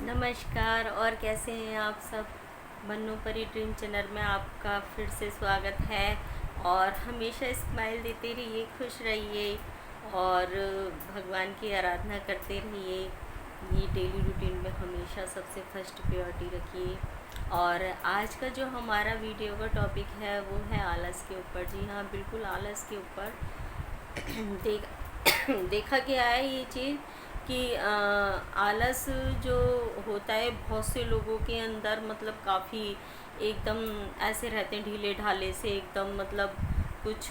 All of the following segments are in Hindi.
नमस्कार। और कैसे हैं आप सब। मन्नू परी ड्रीम चैनल में आपका फिर से स्वागत है। और हमेशा स्माइल देते रहिए, खुश रहिए और भगवान की आराधना करते रहिए। ये डेली रूटीन में हमेशा सबसे फर्स्ट प्रायोरिटी रखिए। और आज का जो हमारा वीडियो का टॉपिक है वो है आलस के ऊपर। जी हाँ, बिल्कुल आलस के ऊपर। देखा गया है ये चीज़ कि आलस जो होता है बहुत से लोगों के अंदर, मतलब काफ़ी एकदम ऐसे रहते हैं ढीले ढाले से, एकदम मतलब कुछ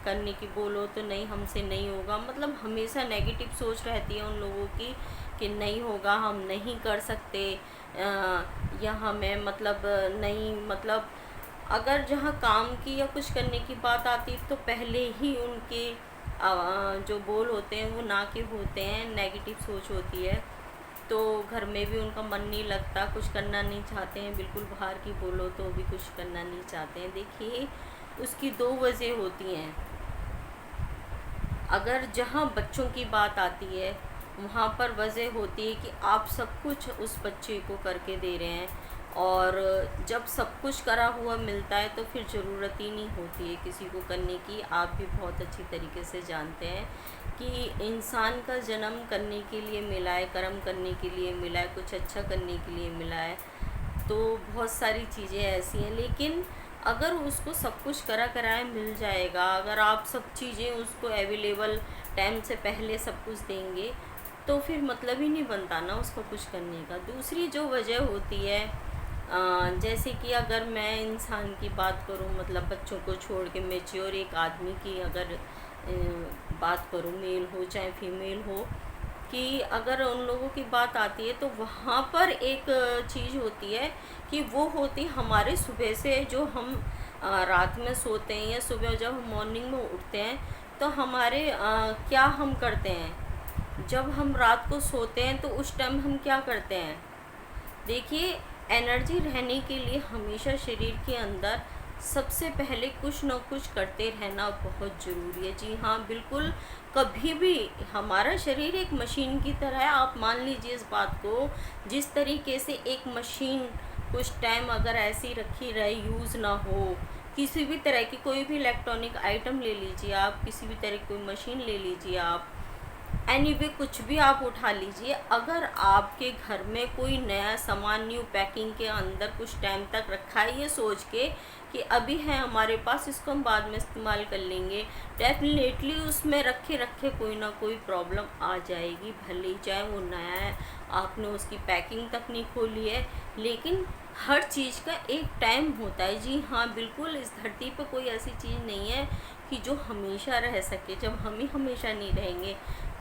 करने की बोलो तो नहीं, हमसे नहीं होगा, मतलब हमेशा नेगेटिव सोच रहती है उन लोगों की कि नहीं होगा, हम नहीं कर सकते, या हमें मतलब नहीं, मतलब अगर जहाँ काम की या कुछ करने की बात आती है तो पहले ही उनके जो बोल होते हैं वो ना के होते हैं, नेगेटिव सोच होती है। तो घर में भी उनका मन नहीं लगता, कुछ करना नहीं चाहते हैं, बिल्कुल बाहर की बोलो तो भी कुछ करना नहीं चाहते हैं। देखिए, उसकी दो वजह होती हैं। अगर जहाँ बच्चों की बात आती है वहाँ पर वजह होती है कि आप सब कुछ उस बच्चे को करके दे रहे हैं, और जब सब कुछ करा हुआ मिलता है तो फिर ज़रूरत ही नहीं होती है किसी को करने की। आप भी बहुत अच्छी तरीके से जानते हैं कि इंसान का जन्म करने के लिए मिला है, कर्म करने के लिए मिला है, कुछ अच्छा करने के लिए मिला है। तो बहुत सारी चीज़ें ऐसी हैं, लेकिन अगर उसको सब कुछ करा कराए मिल जाएगा, अगर आप सब चीज़ें उसको अवेलेबल टाइम से पहले सब कुछ देंगे तो फिर मतलब ही नहीं बनता ना उसको कुछ करने का। दूसरी जो वजह होती है, जैसे कि अगर मैं इंसान की बात करूं, मतलब बच्चों को छोड़ के मैच्योर एक आदमी की अगर बात करूं, मेल हो चाहे फीमेल हो, कि अगर उन लोगों की बात आती है तो वहाँ पर एक चीज़ होती है कि वो होती हमारे सुबह से, जो हम रात में सोते हैं या सुबह जब हम मॉर्निंग में उठते हैं तो हमारे क्या हम करते हैं। जब हम रात को सोते हैं तो उस टाइम हम क्या करते हैं। देखिए, एनर्जी रहने के लिए हमेशा शरीर के अंदर सबसे पहले कुछ न कुछ करते रहना बहुत ज़रूरी है। जी हाँ, बिल्कुल। कभी भी हमारा शरीर एक मशीन की तरह है, आप मान लीजिए इस बात को। जिस तरीके से एक मशीन कुछ टाइम अगर ऐसी रखी रहे, यूज़ ना हो, किसी भी तरह की कोई भी इलेक्ट्रॉनिक आइटम ले लीजिए आप, किसी भी तरह की कोई मशीन ले लीजिए आप, एनीवे कुछ भी आप उठा लीजिए, अगर आपके घर में कोई नया सामान न्यू पैकिंग के अंदर कुछ टाइम तक रखा है ये सोच के कि अभी है हमारे पास, इसको हम बाद में इस्तेमाल कर लेंगे, डेफिनेटली उसमें रखे रखे कोई ना कोई प्रॉब्लम आ जाएगी। भले ही चाहे वो नया है, आपने उसकी पैकिंग तक नहीं खोली है, लेकिन हर चीज़ का एक टाइम होता है। जी हाँ, बिल्कुल। इस धरती पर कोई ऐसी चीज़ नहीं है कि जो हमेशा रह सके। जब हम ही हमेशा नहीं रहेंगे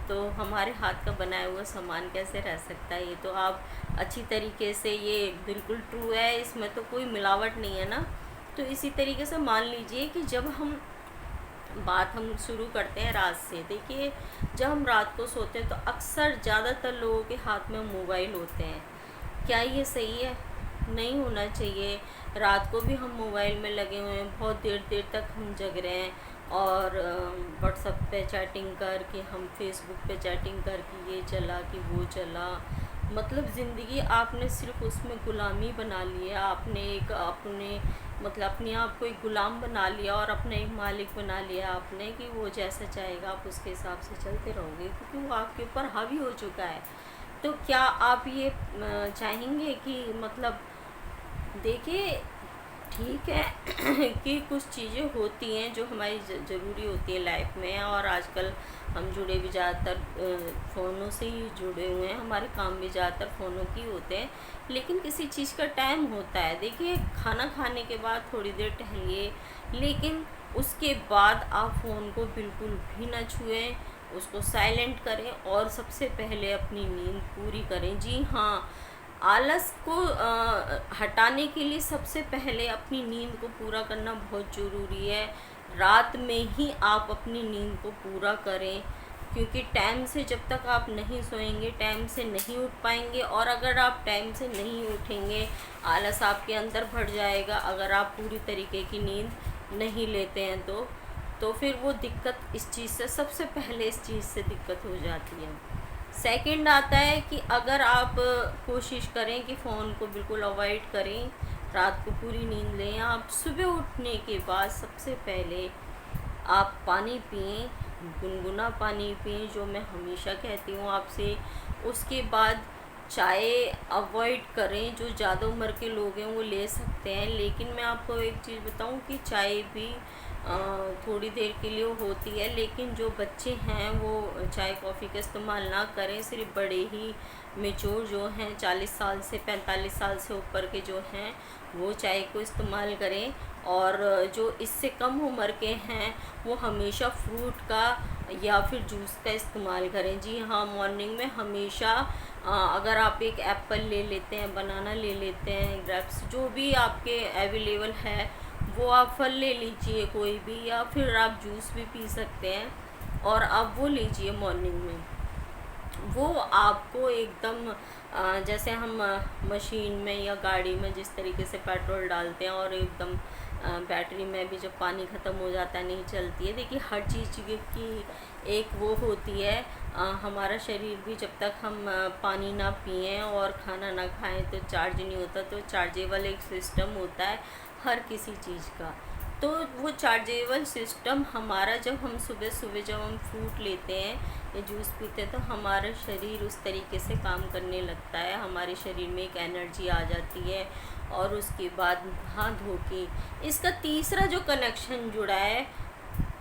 तो हमारे हाथ का बनाया हुआ सामान कैसे रह सकता है। ये तो आप अच्छी तरीके से, ये बिल्कुल ट्रू है, इसमें तो कोई मिलावट नहीं है ना। तो इसी तरीके से मान लीजिए कि जब हम बात हम शुरू करते हैं रात से। देखिए, जब हम रात को सोते हैं तो अक्सर ज़्यादातर लोगों के हाथ में मोबाइल होते हैं। क्या ये सही है? नहीं होना चाहिए। रात को भी हम मोबाइल में लगे हुए हैं, बहुत देर देर तक हम जग रहे हैं, और व्हाट्सएप पे चैटिंग कर कि, हम फेसबुक पे चैटिंग कर कि ये चला कि वो चला। मतलब ज़िंदगी आपने सिर्फ उसमें ग़ुलामी बना लिया, आपने एक अपने मतलब अपने आप को एक ग़ुलाम बना लिया और अपने एक मालिक बना लिया आपने, कि वो जैसा चाहेगा आप उसके हिसाब से चलते रहोगे, क्योंकि वो आपके ऊपर हावी हो चुका है। तो क्या आप ये चाहेंगे कि, मतलब देखिए, ठीक है कि कुछ चीज़ें होती हैं जो हमारी ज़रूरी होती है लाइफ में, और आजकल हम जुड़े भी ज़्यादातर फ़ोनों से ही जुड़े हुए हैं, हमारे काम भी ज़्यादातर फ़ोनों की होते हैं। लेकिन किसी चीज़ का टाइम होता है। देखिए, खाना खाने के बाद थोड़ी देर टहलिए, लेकिन उसके बाद आप फ़ोन को बिल्कुल भी ना छुएं, उसको साइलेंट करें और सबसे पहले अपनी नींद पूरी करें। जी हाँ, आलस को हटाने के लिए सबसे पहले अपनी नींद को पूरा करना बहुत ज़रूरी है। रात में ही आप अपनी नींद को पूरा करें, क्योंकि टाइम से जब तक आप नहीं सोएंगे टाइम से नहीं उठ पाएंगे, और अगर आप टाइम से नहीं उठेंगे आलस आपके अंदर भर जाएगा। अगर आप पूरी तरीके की नींद नहीं लेते हैं तो फिर वो दिक्कत इस चीज़ से, सबसे पहले इस चीज़ से दिक्कत हो जाती है। सेकंड आता है कि अगर आप कोशिश करें कि फ़ोन को बिल्कुल अवॉइड करें, रात को पूरी नींद लें, आप सुबह उठने के बाद सबसे पहले आप पानी पिएं, गुनगुना पानी पिएं, जो मैं हमेशा कहती हूँ आपसे। उसके बाद चाय अवॉइड करें, जो ज़्यादा उम्र के लोग हैं वो ले सकते हैं, लेकिन मैं आपको एक चीज़ बताऊँ कि चाय भी थोड़ी देर के लिए होती है, लेकिन जो बच्चे हैं वो चाय कॉफ़ी का इस्तेमाल ना करें। सिर्फ बड़े ही मेच्योर जो हैं 40 साल से 45 साल से ऊपर के जो हैं वो चाय को इस्तेमाल करें, और जो इससे कम उम्र के हैं वो हमेशा फ्रूट का या फिर जूस का इस्तेमाल करें। जी हाँ, मॉर्निंग में हमेशा अगर आप एक एप्पल ले लेते हैं, बनाना ले लेते हैं, ग्रेप्स, जो भी आपके अवेलेबल है वो आप फल ले लीजिए कोई भी, या फिर आप जूस भी पी सकते हैं, और आप वो लीजिए मॉर्निंग में। वो आपको एकदम जैसे हम मशीन में या गाड़ी में जिस तरीके से पेट्रोल डालते हैं और एकदम बैटरी में भी जब पानी ख़त्म हो जाता है नहीं चलती है। देखिए हर चीज़ की एक वो होती है, हमारा शरीर भी जब तक हम पानी ना पिएं और खाना ना खाएं तो चार्ज नहीं होता। तो चार्जेबल एक सिस्टम होता है हर किसी चीज़ का। तो वो चार्जेबल सिस्टम हमारा, जब हम सुबह सुबह जब हम फ्रूट लेते हैं या जूस पीते हैं तो हमारा शरीर उस तरीके से काम करने लगता है, हमारे शरीर में एक एनर्जी आ जाती है। और उसके बाद नहा धो के इसका तीसरा जो कनेक्शन जुड़ा है,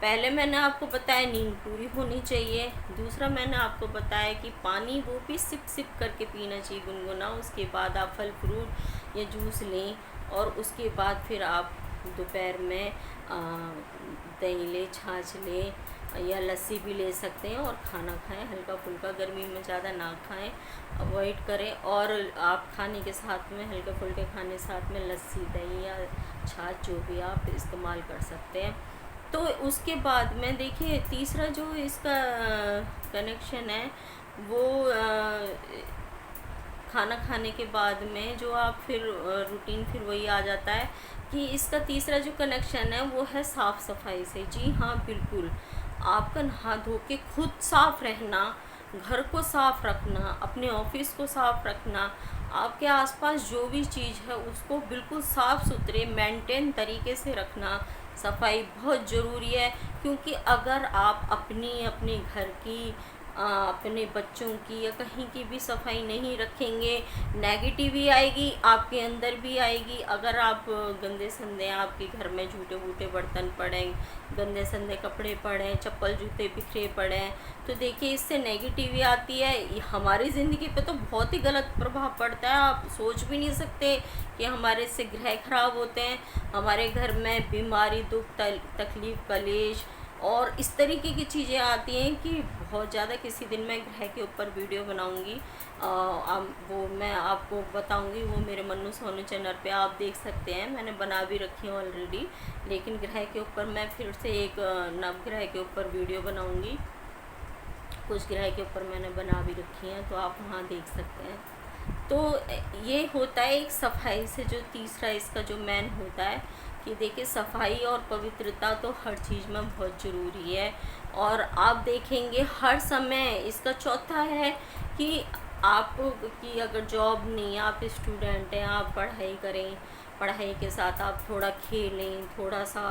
पहले मैंने आपको बताया नींद पूरी होनी चाहिए, दूसरा मैंने आपको बताया कि पानी वो भी सिप सिप करके पीना चाहिए गुनगुना। उसके बाद आप फल फ्रूट या जूस लें, और उसके बाद फिर आप दोपहर में दही ले, छाछ ले या लस्सी भी ले सकते हैं, और खाना खाएं हल्का फुल्का। गर्मी में ज़्यादा ना खाएं, अवॉइड करें। और आप खाने के साथ में हल्के फुल्के खाने साथ में लस्सी, दही या छाछ जो भी आप इस्तेमाल कर सकते हैं। तो उसके बाद में देखिए तीसरा जो इसका कनेक्शन है वो खाना खाने के बाद में जो आप फिर रूटीन फिर वही आ जाता है कि इसका तीसरा जो कनेक्शन है वो है साफ़ सफाई से। जी हाँ, बिल्कुल आपका नहा धो के खुद साफ़ रहना, घर को साफ़ रखना, अपने ऑफिस को साफ़ रखना, आपके आसपास जो भी चीज़ है उसको बिल्कुल साफ़ सुथरे मेंटेन तरीके से रखना। सफाई बहुत ज़रूरी है, क्योंकि अगर आप अपने घर की अपने बच्चों की या कहीं की भी सफाई नहीं रखेंगे, नेगेटिव आएगी, आपके अंदर भी आएगी। अगर आप गंदे संदे आपके घर में झूठे वूटे बर्तन पड़े, गंदे संदे कपड़े पड़े, चप्पल जूते बिखरे पड़े हैं, तो देखिए इससे नेगेटिव आती है। हमारी ज़िंदगी पे तो बहुत ही गलत प्रभाव पड़ता है, आप सोच भी नहीं सकते कि हमारे इससे ग्रह खराब होते हैं, हमारे घर में बीमारी, दुख, तकलीफ़, कलेश और इस तरीके की चीज़ें आती हैं कि बहुत ज़्यादा। किसी दिन मैं ग्रह के ऊपर वीडियो बनाऊंगी, वो मैं आपको बताऊंगी, वो मेरे मन्नू सोनू चैनल पे आप देख सकते हैं, मैंने बना भी रखी है ऑलरेडी। लेकिन ग्रह के ऊपर मैं फिर से एक नवग्रह के ऊपर वीडियो बनाऊंगी, कुछ ग्रह के ऊपर मैंने बना भी रखी हैं, तो आप वहाँ देख सकते हैं। तो ये होता है एक सफाई से, जो तीसरा इसका जो मेन होता है कि देखिए सफाई और पवित्रता तो हर चीज़ में बहुत ज़रूरी है। और आप देखेंगे हर समय इसका चौथा है कि आप की अगर जॉब नहीं है, आप स्टूडेंट हैं, आप पढ़ाई करें, पढ़ाई के साथ आप थोड़ा खेलें, थोड़ा सा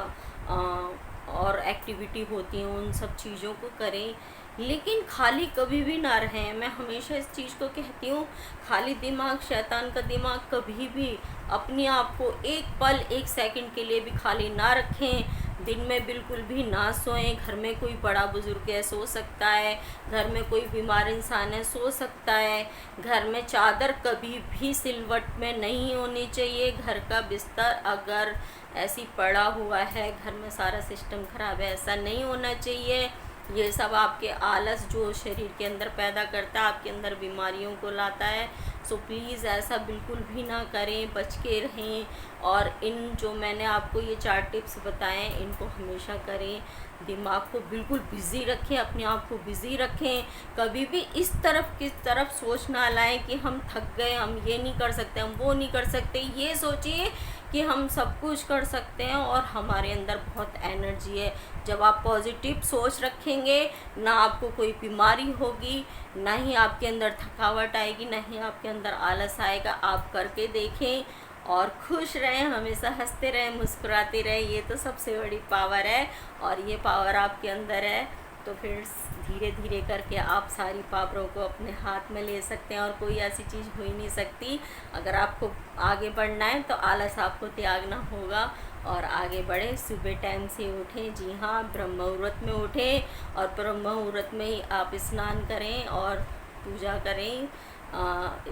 और एक्टिविटी होती हैं उन सब चीज़ों को करें, लेकिन खाली कभी भी ना रहें। मैं हमेशा इस चीज़ को कहती हूँ, खाली दिमाग शैतान का दिमाग, कभी भी अपने आप को एक पल, एक सेकंड के लिए भी खाली ना रखें। दिन में बिल्कुल भी ना सोएं। घर में कोई बड़ा बुजुर्ग है, सो सकता है, घर में कोई बीमार इंसान है, सो सकता है। घर में चादर कभी भी सिलवट में नहीं होनी चाहिए। घर का बिस्तर अगर ऐसी पड़ा हुआ है, घर में सारा सिस्टम ख़राब है, ऐसा नहीं होना चाहिए। ये सब आपके आलस जो शरीर के अंदर पैदा करता है, आपके अंदर बीमारियों को लाता है। सो प्लीज़ ऐसा बिल्कुल भी ना करें, बच के रहें। और इन जो मैंने आपको ये 4 टिप्स बताएं, इनको हमेशा करें। दिमाग को बिल्कुल बिज़ी रखें, अपने आप को बिज़ी रखें। कभी भी इस तरफ की तरफ सोच ना लाएं कि हम थक गए, हम ये नहीं कर सकते, हम वो नहीं कर सकते। ये सोचिए कि हम सब कुछ कर सकते हैं और हमारे अंदर बहुत एनर्जी है। जब आप पॉजिटिव सोच रखेंगे, ना आपको कोई बीमारी होगी, ना ही आपके अंदर थकावट आएगी, ना ही आपके अंदर आलस आएगा। आप करके देखें और खुश रहें, हमेशा हंसते रहें, मुस्कुराते रहें। ये तो सबसे बड़ी पावर है और ये पावर आपके अंदर है। तो फिर धीरे धीरे करके आप सारी पावरों को अपने हाथ में ले सकते हैं और कोई ऐसी चीज़ हो ही नहीं सकती। अगर आपको आगे बढ़ना है तो आलस आपको त्यागना होगा और आगे बढ़े। सुबह टाइम से उठें, जी हाँ, ब्रह्म मुहूर्त में उठें और ब्रह्म मुहूर्त में ही आप स्नान करें और पूजा करें,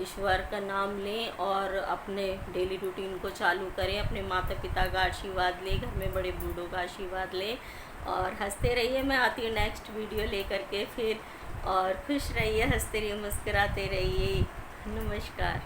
ईश्वर का नाम लें और अपने डेली रूटीन को चालू करें। अपने माता पिता का आशीर्वाद लें, घर में बड़े बूढ़ों का आशीर्वाद लें और हंसते रहिए। मैं आती हूँ नेक्स्ट वीडियो लेकर के फिर, और खुश रहिए, हंसते रहिए, मुस्कुराते रहिए। नमस्कार।